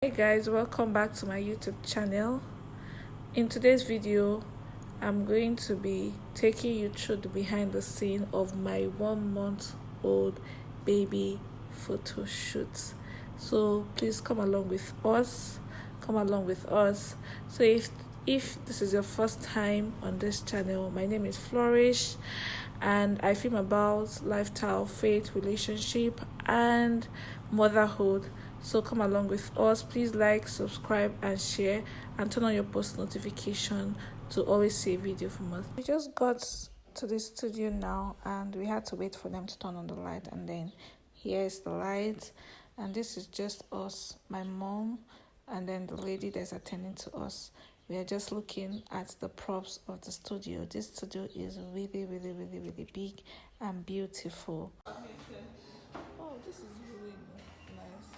Hey guys, welcome back to my YouTube channel. In today's video, I'm going to be taking you through the behind the scene of my 1 month old baby photo shoot. So please come along with us. So if this is your first time on this channel, my name is Flourish and I film about lifestyle, faith, relationship and motherhood. So come along with us. Please like, subscribe and share and turn on your post notification to always see a video from us. We just got to the studio now and we had to wait for them to turn on the light, and then here's the light, and this is just us, my mom and then the lady that's attending to us. We are just looking at the props of the studio. This studio is really big and beautiful. Oh, this is really nice.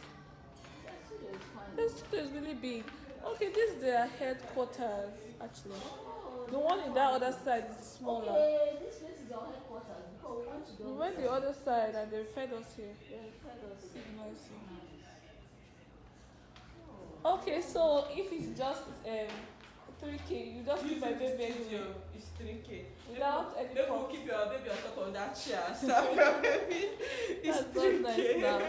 This studio is really big. Okay, this is their headquarters actually. The one in that other side is smaller. Okay, this place is our headquarters because we want to go. We went the other side and they fed us here. They fed us. This is nice. Okay, so if it's just 3K, you just keep my baby anyway. It's 3K. Without any Maybe we'll props. keep your baby on top of that chair. So your baby is That's 3K. not nice now.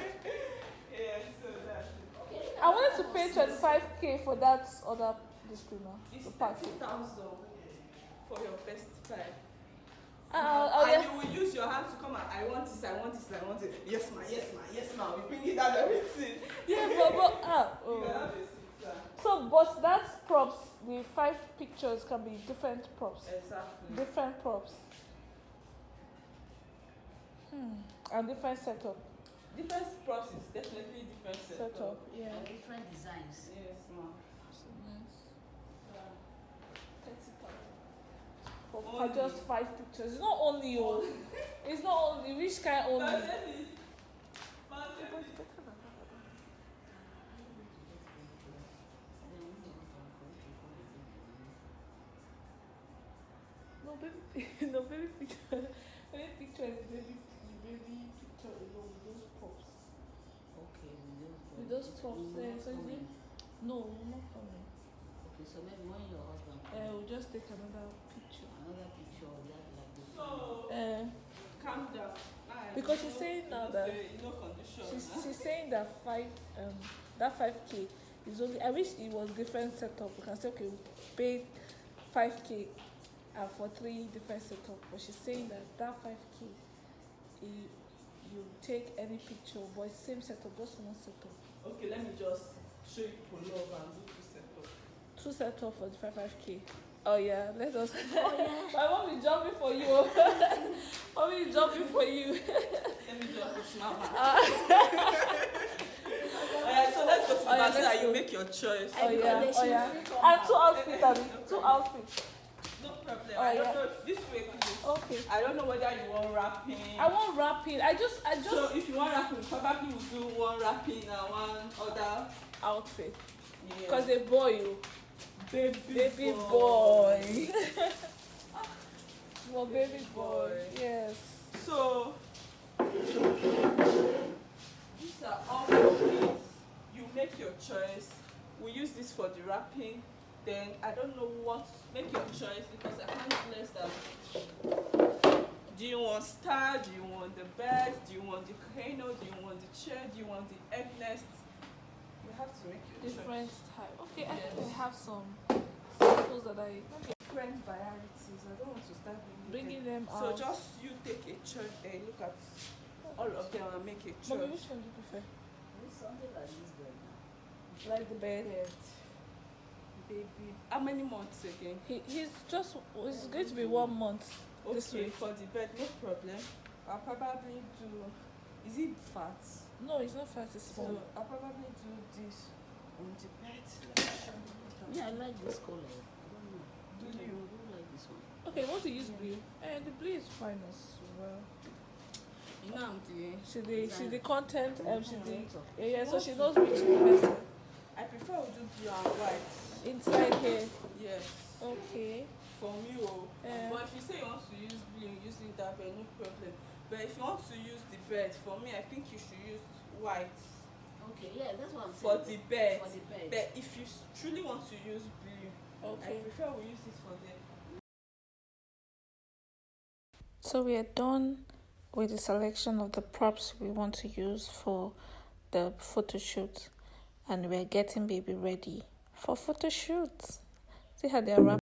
Yeah, so that's it. Okay, I wanted to pay 25K for that other disclaimer. It's The package. 30,000 for your best time. Oh, And yeah. you will use your hand to come and I want this, I want this, I want it. Yes, ma, yes, ma, yes, ma. We bring it down everything. Yeah, but You can oh. have a seat, sir. So, but that's props. The 5 pictures can be different props. Exactly. Different props. And different setup. Different props is definitely different Setup. Yeah. and different designs. Yes, ma. So nice. Yeah. 30,000. For Only. just 5 pictures. It's not only you. It's not only. Which kind only? But then it- but then it- No baby, no baby picture. Baby picture is baby picture alone with those props. Okay, With those props, so is it? No, not coming. Okay, so maybe when your husband We'll just take another picture. another picture of that like this. So, calm down. Because she's saying now that no condition. she's saying that 5K is only. I wish it was different setup. We can say okay, we pay 5K for 3 different setup. But she's saying that 5K, you take any picture, but it's same setup, just one setup. Okay, let me just show you pull up and do two setup. 2 setup for the 5K. Oh yeah, let us. Oh yeah. My mom is jumping for you. Mommy is jumping for you. Let me just put mama. Alright, so let's go to the back so let's that you go. make your choice. Oh yeah, Because oh they yeah. should free And come 2 out. outfits, Abby. 2 outfits. No problem. Oh, I yeah. don't know this way, please. Okay. I don't know whether you want wrapping. I want wrapping. I just So if you want wrapping, probably we'll do one wrapping and one other. outfit. Yeah. Because they boy you. Baby boy. Well, baby boy. Yes. So these are all outfits. You make your choice. We use this for the wrapping. Then I don't know what. Make your choice because I can't place that. Do you want star? Do you want the bed? Do you want the cano? Do you want the chair? Do you want the egg nest? You have to make your Different choice. type. Okay, I think Yes. I have some samples that Different varieties. I don't want to start bringing them So out. just you take a choice and look at all of them and make a Mommy, choice. which one do you prefer? It's something like this right now. Like the bed. Baby, how many months again? He's going to be 1 month this Okay, week. for the bed, no problem. I'll probably do. Is it fat? No, it's not fast, it's So small. I'll probably do this on the bed. Yeah, I like this color. I don't know. Do I you? do like this one. Okay, want to use blue? And the blue is fine as well. You know I'm the. She's the content, she's the, Of- yeah, so she knows which person. I prefer we do blue and white. Inside here. Yes. Okay. For me, oh. Yeah. But if you say you want to use blue, use it that way, no problem. But if you want to use the bed, for me, I think you should use white. Okay, yeah, that's what I'm for saying. the bed. For the bed. But if you truly want to use blue, I Okay. prefer we use it for the. So we are done with the selection of the props we want to use for the photo shoot, and we are getting baby ready for photo shoots. See how they are wrapped.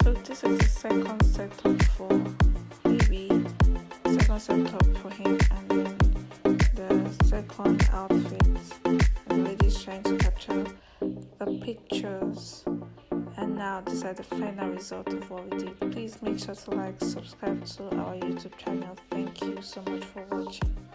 So this is the second setup for baby, second setup for him, and then the second outfit. And the lady's trying to capture the pictures. And now these are the final result of what we did. Please make sure to like, subscribe to our YouTube channel. Thank you so much for watching.